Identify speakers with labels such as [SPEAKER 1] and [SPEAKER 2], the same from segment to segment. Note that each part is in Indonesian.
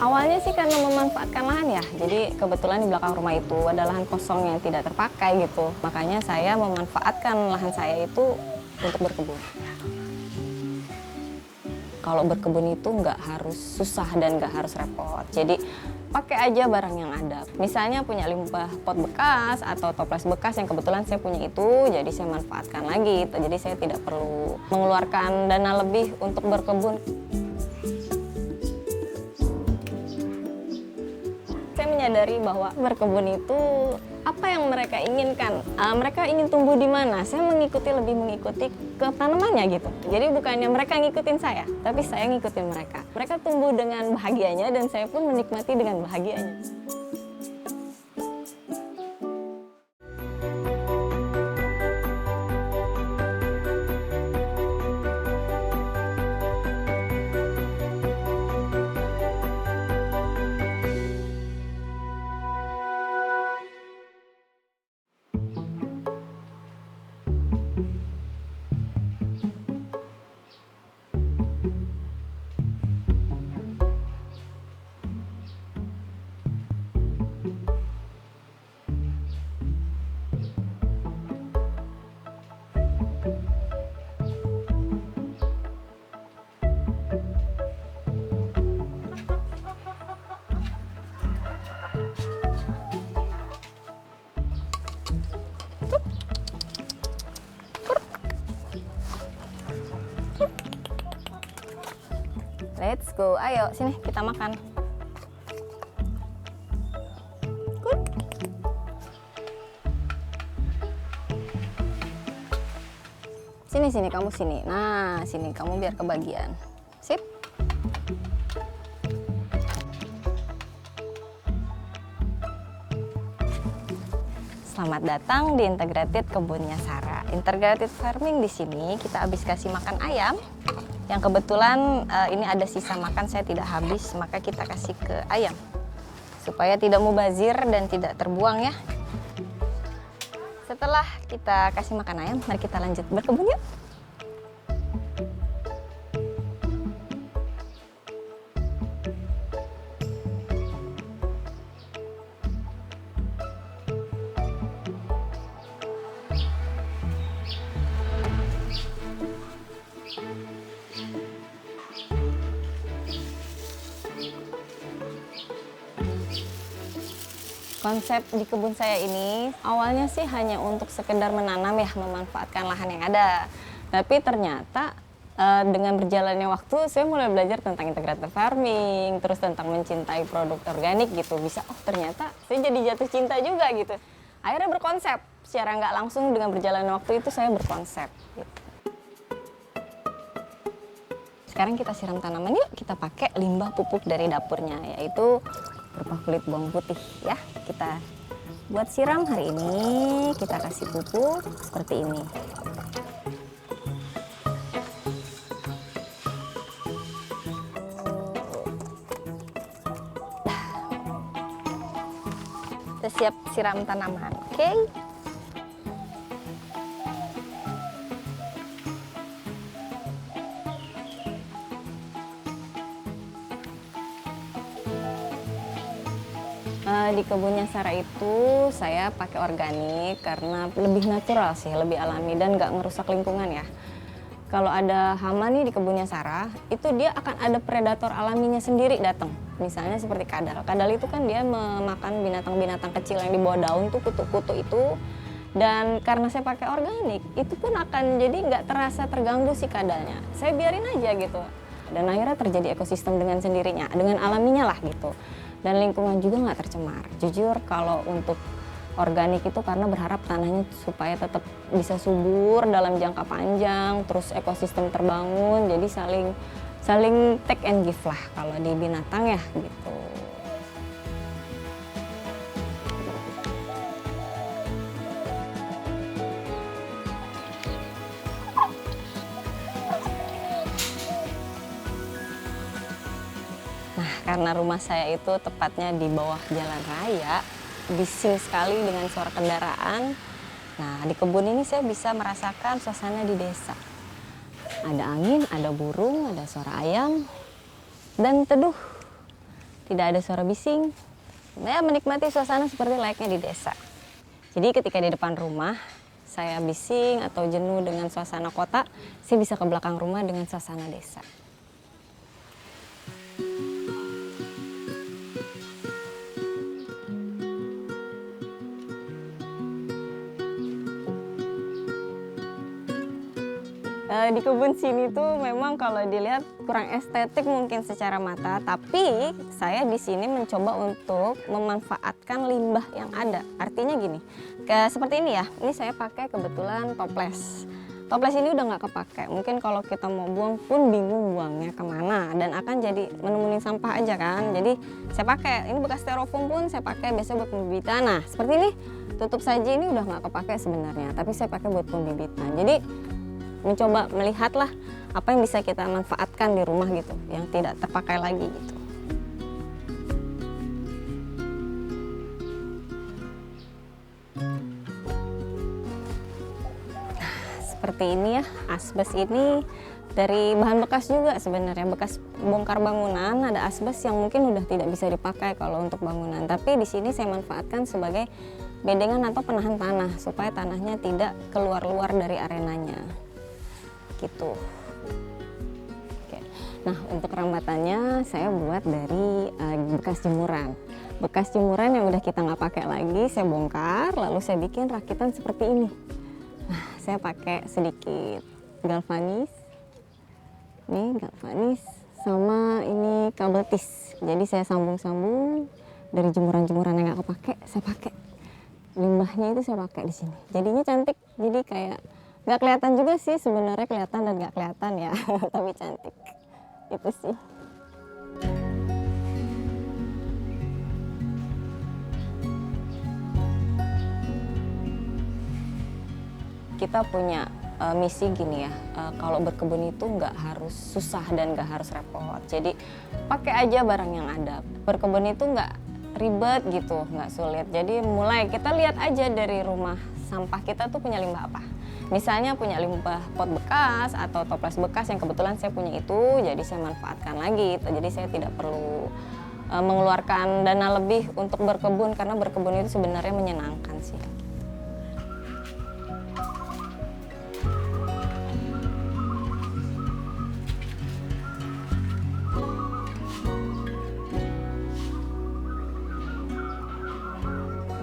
[SPEAKER 1] Awalnya sih karena memanfaatkan lahan ya, jadi kebetulan di belakang rumah itu ada lahan kosong yang tidak terpakai gitu. Makanya saya memanfaatkan lahan saya itu untuk berkebun. Kalau berkebun itu nggak harus susah dan nggak harus repot. Jadi pakai aja barang yang ada. Misalnya punya limbah pot bekas atau toples bekas yang kebetulan saya punya itu, jadi saya manfaatkan lagi. Jadi saya tidak perlu mengeluarkan dana lebih untuk berkebun. Saya menyadari bahwa berkebun itu apa yang mereka inginkan. Mereka ingin tumbuh di mana, saya lebih mengikuti ke tanamannya gitu. Jadi bukannya mereka ngikutin saya, tapi saya ngikutin mereka. Mereka tumbuh dengan bahagianya dan saya pun menikmati dengan bahagianya. Let's go, ayo sini kita makan. Good. Sini kamu sini. Nah, sini kamu biar kebagian. Sip. Selamat datang di Integrated Kebunnya Sarah. Integrated farming di sini kita habis kasih makan ayam. Yang kebetulan ini ada sisa makan saya tidak habis, maka kita kasih ke ayam supaya tidak mubazir dan tidak terbuang ya. Setelah kita kasih makan ayam, mari kita lanjut berkebun yuk. Konsep di kebun saya ini awalnya sih hanya untuk sekedar menanam ya, memanfaatkan lahan yang ada. Tapi ternyata dengan berjalannya waktu saya mulai belajar tentang integrated farming, terus tentang mencintai produk organik gitu. Bisa, oh ternyata saya jadi jatuh cinta juga gitu. Akhirnya berkonsep, secara nggak langsung dengan berjalannya waktu itu saya berkonsep gitu. Sekarang kita siram tanaman yuk, kita pakai limbah pupuk dari dapurnya, yaitu berupa kulit bawang putih ya. Kita buat siram hari ini, kita kasih pupuk seperti ini. Kita siap siram tanaman, oke? Di kebunnya Sarah itu saya pakai organik karena lebih natural sih, lebih alami dan nggak ngerusak lingkungan ya. Kalau ada hama nih di kebunnya Sarah, itu dia akan ada predator alaminya sendiri datang. Misalnya seperti kadal. Kadal itu kan dia memakan binatang-binatang kecil yang di bawah daun tuh, kutu-kutu itu. Dan karena saya pakai organik, itu pun akan jadi nggak terasa terganggu si kadalnya. Saya biarin aja gitu. Dan akhirnya terjadi ekosistem dengan sendirinya, dengan alaminya lah gitu. Dan lingkungan juga nggak tercemar. Jujur kalau untuk organik itu karena berharap tanahnya supaya tetap bisa subur dalam jangka panjang, terus ekosistem terbangun, jadi saling take and give lah kalau di binatang ya gitu. Nah, karena rumah saya itu tepatnya di bawah jalan raya, bising sekali dengan suara kendaraan. Nah, di kebun ini saya bisa merasakan suasana di desa. Ada angin, ada burung, ada suara ayam, dan teduh. tidak ada suara bising. Saya menikmati suasana seperti layaknya di desa. Jadi ketika di depan rumah saya bising atau jenuh dengan suasana kota, saya bisa ke belakang rumah dengan suasana desa. Di kebun sini tuh memang kalau dilihat kurang estetik mungkin secara mata, tapi saya di sini mencoba untuk memanfaatkan limbah yang ada. Artinya gini, seperti ini ya, ini saya pakai kebetulan toples. Toples ini udah nggak kepake, mungkin kalau kita mau buang pun bingung buangnya kemana dan akan jadi menemuin sampah aja kan. Jadi saya pakai, ini bekas styrofoam pun saya pakai biasanya buat pembibitan. Nah seperti ini, tutup saji ini udah nggak kepake sebenarnya, tapi saya pakai buat pembibitan. Jadi mencoba melihatlah apa yang bisa kita manfaatkan di rumah gitu, yang tidak terpakai lagi gitu. Seperti ini ya, asbes ini dari bahan bekas juga sebenarnya, bekas bongkar bangunan, ada asbes yang mungkin udah tidak bisa dipakai kalau untuk bangunan. Tapi di sini saya manfaatkan sebagai bedengan atau penahan tanah supaya tanahnya tidak keluar-luar dari arenanya. Gitu. Oke. Nah untuk rambatannya saya buat dari bekas jemuran. Bekas jemuran yang udah kita nggak pakai lagi saya bongkar, lalu saya bikin rakitan seperti ini. Nah saya pakai sedikit galvanis, ini galvanis sama ini kabel tis. Jadi saya sambung-sambung dari jemuran-jemuran yang nggak kepake, saya pakai limbahnya itu saya pakai di sini. Jadinya cantik, jadi kayak nggak kelihatan juga sih sebenarnya, kelihatan dan nggak kelihatan ya, tapi cantik. Itu sih. Kita punya misi gini ya, kalau berkebun itu nggak harus susah dan nggak harus repot. Jadi pakai aja barang yang ada. Berkebun itu nggak ribet gitu, nggak sulit. Jadi mulai kita lihat aja dari rumah sampah kita tuh punya limbah apa. Misalnya punya limbah pot bekas atau toples bekas yang kebetulan saya punya itu, jadi saya manfaatkan lagi. Jadi saya tidak perlu mengeluarkan dana lebih untuk berkebun karena berkebun itu sebenarnya menyenangkan sih.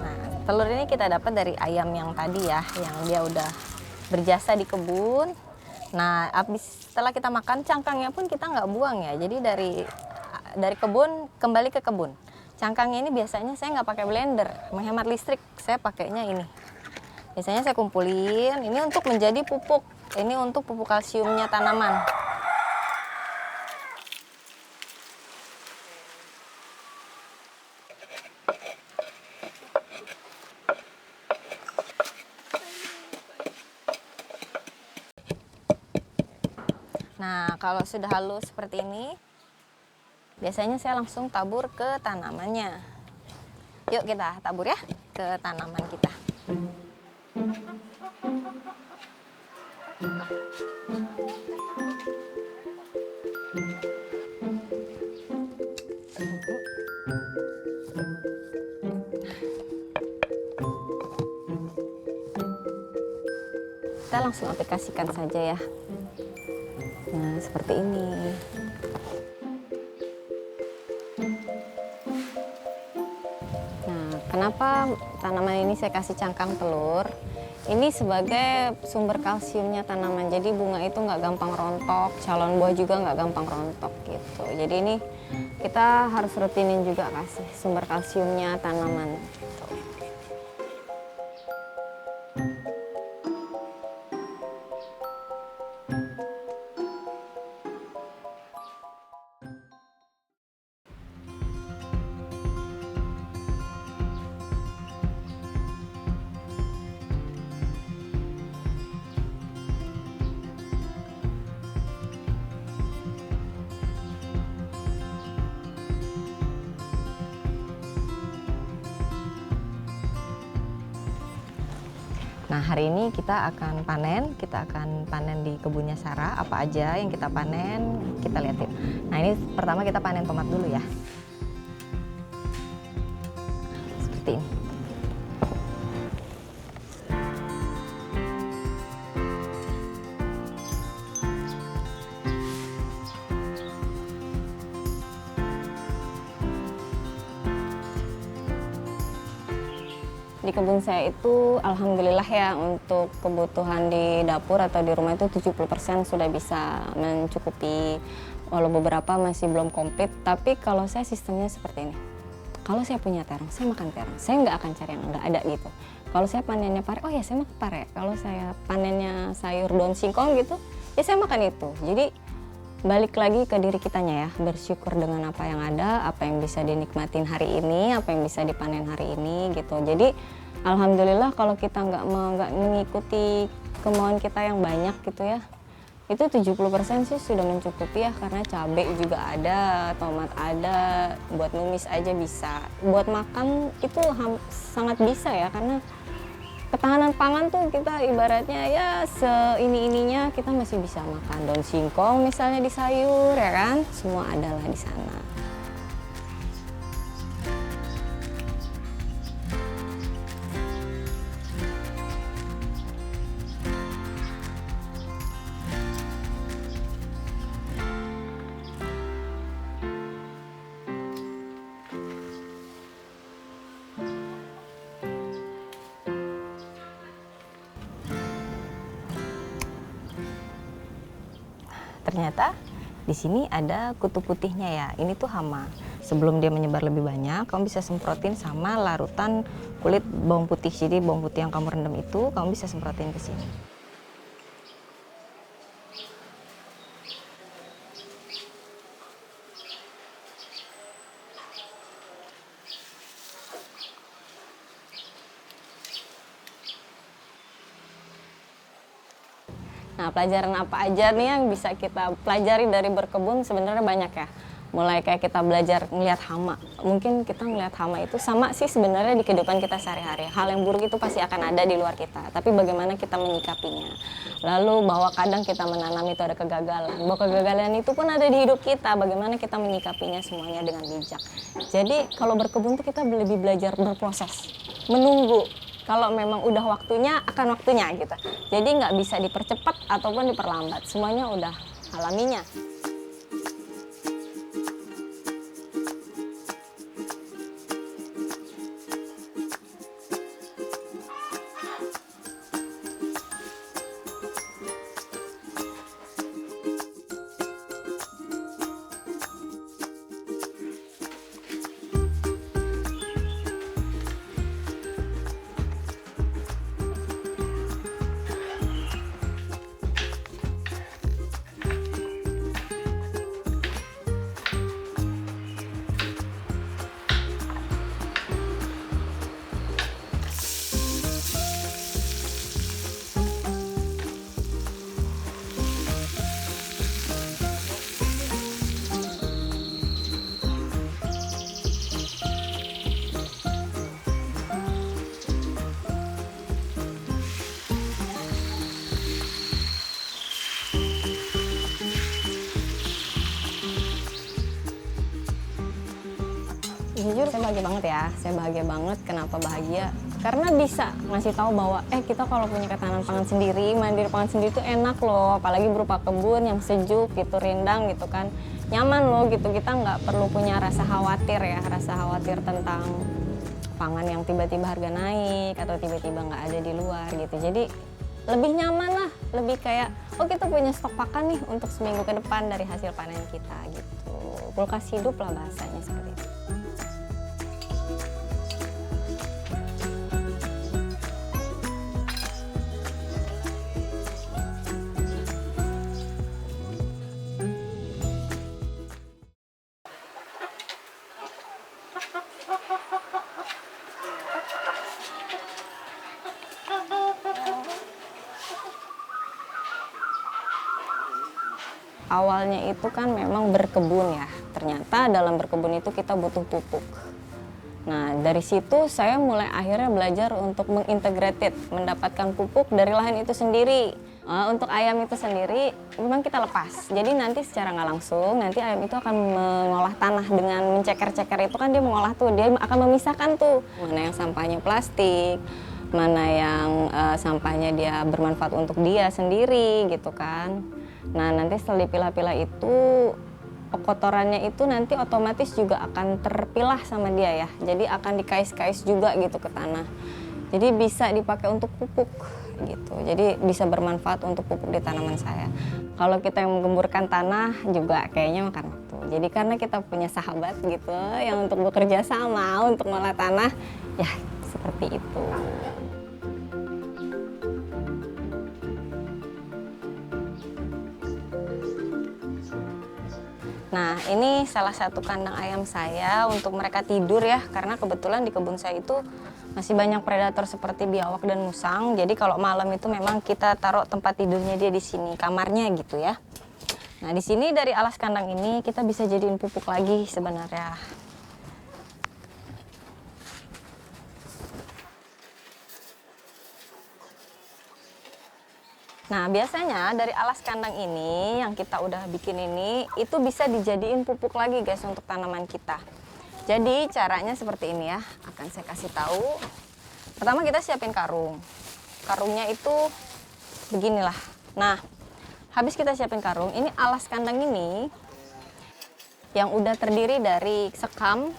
[SPEAKER 1] Nah, telur ini kita dapat dari ayam yang tadi ya, yang dia udah berjasa di kebun. Nah, setelah kita makan cangkangnya pun kita nggak buang ya. Jadi dari kebun kembali ke kebun. Cangkangnya ini biasanya saya nggak pakai blender, menghemat listrik. Saya pakainya ini. Biasanya saya kumpulin. Ini untuk menjadi pupuk. Ini untuk pupuk kalsiumnya tanaman. Nah, kalau sudah halus seperti ini, biasanya saya langsung tabur ke tanamannya. Yuk kita tabur ya ke tanaman kita. Kita langsung aplikasikan saja ya. Nah, seperti ini. Nah, kenapa tanaman ini saya kasih cangkang telur? Ini sebagai sumber kalsiumnya tanaman. Jadi bunga itu nggak gampang rontok, calon buah juga nggak gampang rontok gitu. Jadi ini kita harus rutinin juga kasih sumber kalsiumnya tanaman. Gitu. Nah, hari ini kita akan panen di kebunnya Sarah. Apa aja yang kita panen, kita lihatin. Nah, ini pertama kita panen tomat dulu ya. Di kebun saya itu alhamdulillah ya, untuk kebutuhan di dapur atau di rumah itu 70% sudah bisa mencukupi. Walau beberapa masih belum komplit, tapi kalau saya sistemnya seperti ini. Kalau saya punya terong, saya makan terong. Saya nggak akan cari yang nggak ada gitu. Kalau saya panennya pare, oh ya saya makan pare. Kalau saya panennya sayur daun singkong gitu, ya saya makan itu. Jadi balik lagi ke diri kitanya ya, bersyukur dengan apa yang ada, apa yang bisa dinikmatin hari ini, apa yang bisa dipanen hari ini gitu. Jadi alhamdulillah kalau kita nggak mengikuti kemauan kita yang banyak gitu ya, itu 70% sih sudah mencukupi ya, karena cabai juga ada, tomat ada, buat numis aja bisa. Buat makan itu sangat bisa ya, karena ketahanan pangan tuh kita ibaratnya ya seini-ininya kita masih bisa makan daun singkong misalnya di sayur ya kan, semua adalah di sana. Ternyata di sini ada kutu putihnya ya. Ini tuh hama. Sebelum dia menyebar lebih banyak, kamu bisa semprotin sama larutan kulit bawang putih. Jadi bawang putih yang kamu rendam itu kamu bisa semprotin ke sini. Nah, pelajaran apa aja nih yang bisa kita pelajari dari berkebun? Sebenarnya banyak ya. Mulai kayak kita belajar ngelihat hama. Mungkin kita ngelihat hama itu sama sih sebenarnya di kehidupan kita sehari-hari. Hal yang buruk itu pasti akan ada di luar kita. Tapi bagaimana kita menyikapinya. Lalu bahwa kadang kita menanam itu ada kegagalan. Bahwa kegagalan itu pun ada di hidup kita. Bagaimana kita menyikapinya semuanya dengan bijak. Jadi kalau berkebun tuh kita lebih belajar berproses. Menunggu. Kalau memang udah waktunya, akan waktunya gitu. Jadi nggak bisa dipercepat ataupun diperlambat. Semuanya udah alaminya. Jujur saya bahagia banget ya, saya bahagia banget. Kenapa bahagia? Karena bisa ngasih tahu bahwa kita kalau punya ketahanan pangan sendiri, mandiri pangan sendiri itu enak loh. Apalagi berupa kebun yang sejuk gitu, rindang gitu kan, nyaman loh gitu. Kita nggak perlu punya rasa khawatir ya, rasa khawatir tentang pangan yang tiba-tiba harga naik atau tiba-tiba nggak ada di luar gitu. Jadi lebih nyaman lah, lebih kayak kita punya stok pakan nih untuk seminggu ke depan dari hasil panen kita gitu. Kulkas hidup lah bahasanya seperti itu. Awalnya itu kan memang berkebun ya, ternyata dalam berkebun itu kita butuh pupuk. Nah dari situ saya mulai akhirnya belajar untuk mengintegrated, mendapatkan pupuk dari lahan itu sendiri. Untuk ayam itu sendiri memang kita lepas, jadi nanti secara nggak langsung nanti ayam itu akan mengolah tanah dengan menceker-ceker itu kan dia mengolah tuh, dia akan memisahkan tuh mana yang sampahnya plastik, mana yang sampahnya dia bermanfaat untuk dia sendiri gitu kan. Nah nanti setelah dipilah-pilah itu kotorannya itu nanti otomatis juga akan terpilah sama dia ya. Jadi akan dikais-kais juga gitu ke tanah. Jadi bisa dipakai untuk pupuk gitu. Jadi bisa bermanfaat untuk pupuk di tanaman saya. Kalau kita yang menggemburkan tanah juga kayaknya makan waktu. Jadi karena kita punya sahabat gitu yang untuk bekerja sama untuk mengolah tanah, ya seperti itu. Nah, ini salah satu kandang ayam saya untuk mereka tidur ya, karena kebetulan di kebun saya itu masih banyak predator seperti biawak dan musang. Jadi kalau malam itu memang kita taruh tempat tidurnya dia di sini, kamarnya gitu ya. Nah, di sini dari alas kandang ini kita bisa jadiin pupuk lagi sebenarnya. Nah, biasanya dari alas kandang ini yang kita udah bikin ini, itu bisa dijadiin pupuk lagi guys untuk tanaman kita. Jadi caranya seperti ini ya, akan saya kasih tahu. Pertama kita siapin karung. Karungnya itu beginilah. Nah, habis kita siapin karung, ini alas kandang ini yang udah terdiri dari sekam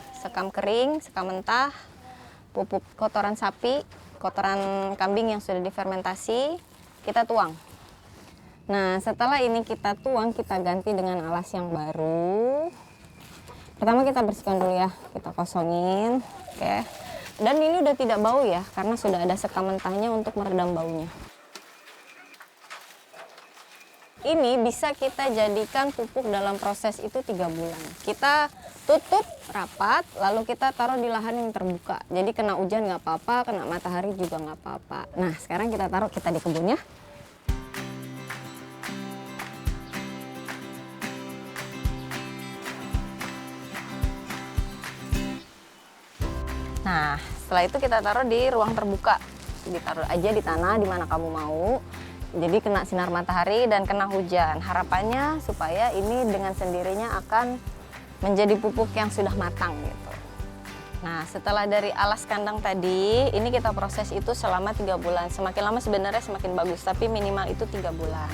[SPEAKER 1] kering, sekam mentah, pupuk kotoran sapi, kotoran kambing yang sudah difermentasi, kita tuang. Nah, setelah ini kita tuang, kita ganti dengan alas yang baru. Pertama kita bersihkan dulu ya, kita kosongin, oke. Dan ini udah tidak bau ya, karena sudah ada sekam mentahnya untuk meredam baunya. Ini bisa kita jadikan pupuk dalam proses itu 3 bulan. Kita tutup rapat, lalu kita taruh di lahan yang terbuka. Jadi kena hujan nggak apa-apa, kena matahari juga nggak apa-apa. Nah, sekarang kita taruh kita di kebunnya. Nah, setelah itu kita taruh di ruang terbuka. Ditaruh aja di tanah di mana kamu mau. Jadi kena sinar matahari dan kena hujan. Harapannya supaya ini dengan sendirinya akan menjadi pupuk yang sudah matang gitu. Nah, setelah dari alas kandang tadi, ini kita proses itu selama 3 bulan. Semakin lama sebenarnya semakin bagus, tapi minimal itu 3 bulan.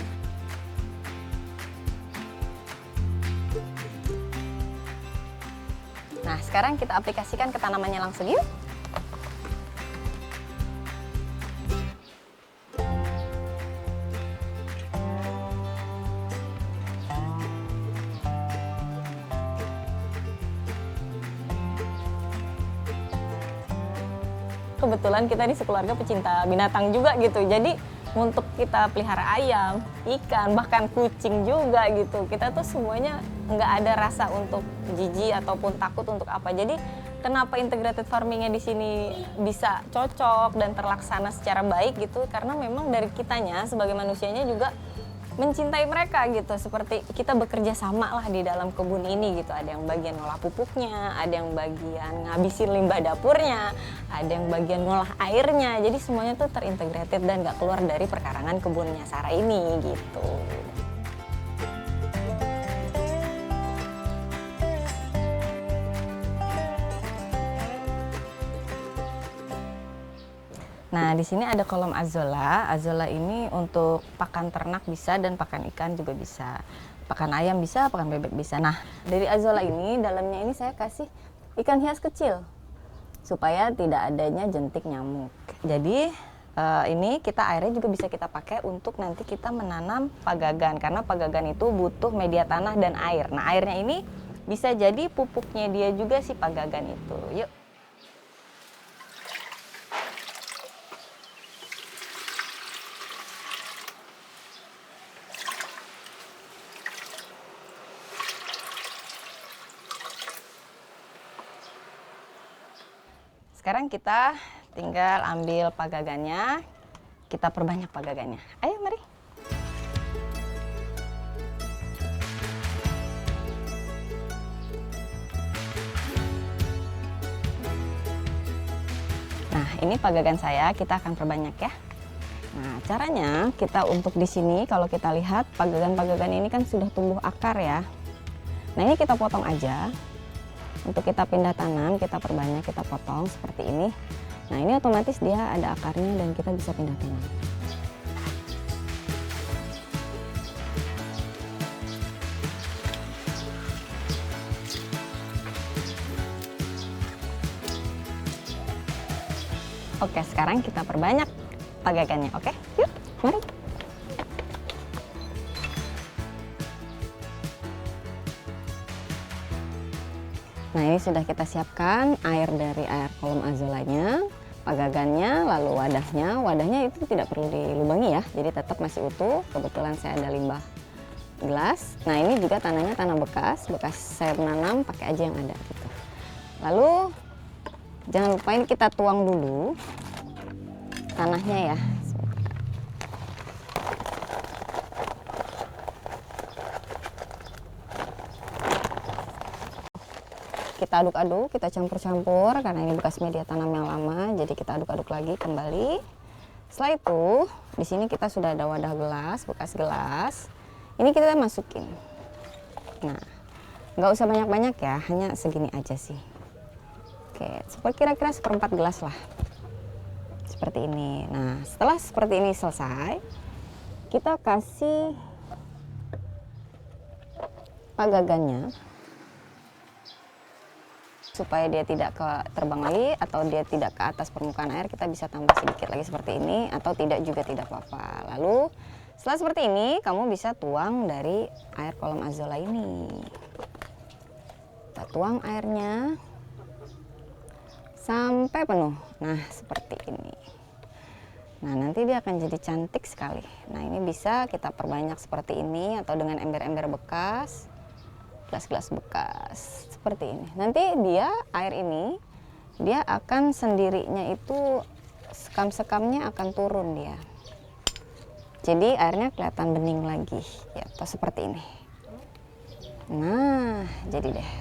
[SPEAKER 1] Nah, sekarang kita aplikasikan ke tanamannya langsung yuk. Kebetulan kita di sekeluarga pecinta binatang juga gitu. Jadi untuk kita pelihara ayam, ikan, bahkan kucing juga gitu. Kita tuh semuanya nggak ada rasa untuk jijik ataupun takut untuk apa. Jadi kenapa integrated farmingnya di sini bisa cocok dan terlaksana secara baik gitu? Karena memang dari kitanya sebagai manusianya juga mencintai mereka gitu. Seperti kita bekerja sama lah di dalam kebun ini gitu. Ada yang bagian ngolah pupuknya, ada yang bagian ngabisin limbah dapurnya, ada yang bagian ngolah airnya. Jadi semuanya tuh terintegrated dan gak keluar dari perkarangan kebunnya Sarah ini gitu. Nah, di sini ada kolom azolla. Azolla ini untuk pakan ternak bisa dan pakan ikan juga bisa. Pakan ayam bisa, pakan bebek bisa. Nah, dari azolla ini, dalamnya ini saya kasih ikan hias kecil supaya tidak adanya jentik nyamuk. Jadi ini kita airnya juga bisa kita pakai untuk nanti kita menanam pagagan, karena pagagan itu butuh media tanah dan air. Nah, airnya ini bisa jadi pupuknya dia juga si pagagan itu. Yuk. Sekarang kita tinggal ambil pagagannya, kita perbanyak pagagannya. Ayo mari. Nah, ini pagagan saya, kita akan perbanyak ya. Nah, caranya kita untuk di sini kalau kita lihat pagagan-pagagan ini kan sudah tumbuh akar ya. Nah, ini kita potong aja. Untuk kita pindah tanam, kita perbanyak, kita potong seperti ini. Nah, ini otomatis dia ada akarnya dan kita bisa pindah tanam. Oke, sekarang kita perbanyak pagagannya, oke? Yuk, mari. Nah, ini sudah kita siapkan air dari air kolom azolanya, pagagannya, lalu wadahnya. Wadahnya itu tidak perlu dilubangi ya, jadi tetap masih utuh. Kebetulan saya ada limbah gelas. Nah, ini juga tanahnya tanah bekas saya menanam, pakai aja yang ada gitu. Lalu jangan lupa ini kita tuang dulu tanahnya ya. Kita aduk-aduk, kita campur-campur karena ini bekas media tanam yang lama, jadi kita aduk-aduk lagi kembali. Setelah itu, di sini kita sudah ada wadah gelas, bekas gelas. Ini kita masukin. Nah, nggak usah banyak-banyak ya, hanya segini aja sih. Oke, kira-kira seperempat gelas lah. Seperti ini. Nah, setelah seperti ini selesai, kita kasih pagagannya supaya dia tidak terbang lagi atau dia tidak ke atas permukaan air. Kita bisa tambah sedikit lagi seperti ini, atau tidak juga tidak apa-apa. Lalu setelah seperti ini, kamu bisa tuang dari air kolom azolla ini. Kita tuang airnya sampai penuh. Nah, seperti ini. Nah, nanti dia akan jadi cantik sekali. Nah, ini bisa kita perbanyak seperti ini atau dengan ember-ember bekas, gelas-gelas bekas seperti ini. Nanti air ini dia akan sendirinya itu sekam-sekamnya akan turun dia. Jadi airnya kelihatan bening lagi ya, atau seperti ini. Nah, jadi deh.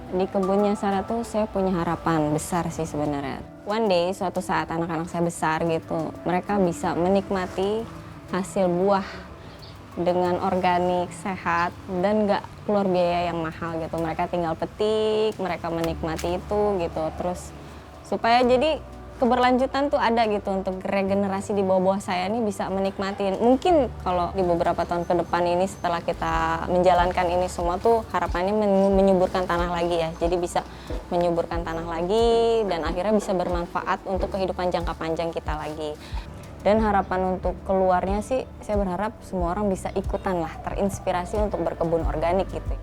[SPEAKER 1] Di kebunnya Sarah tuh saya punya harapan besar sih sebenarnya. One day, suatu saat anak-anak saya besar gitu, mereka bisa menikmati hasil buah dengan organik, sehat, dan nggak keluar biaya yang mahal gitu. Mereka tinggal petik, mereka menikmati itu gitu. Terus supaya jadi keberlanjutan tuh ada gitu untuk regenerasi di bawah-bawah saya ini bisa menikmati. Mungkin kalau di beberapa tahun ke depan ini setelah kita menjalankan ini semua tuh harapannya menyuburkan tanah lagi ya. Jadi bisa menyuburkan tanah lagi dan akhirnya bisa bermanfaat untuk kehidupan jangka panjang kita lagi. Dan harapan untuk keluarnya sih saya berharap semua orang bisa ikutan lah, terinspirasi untuk berkebun organik gitu.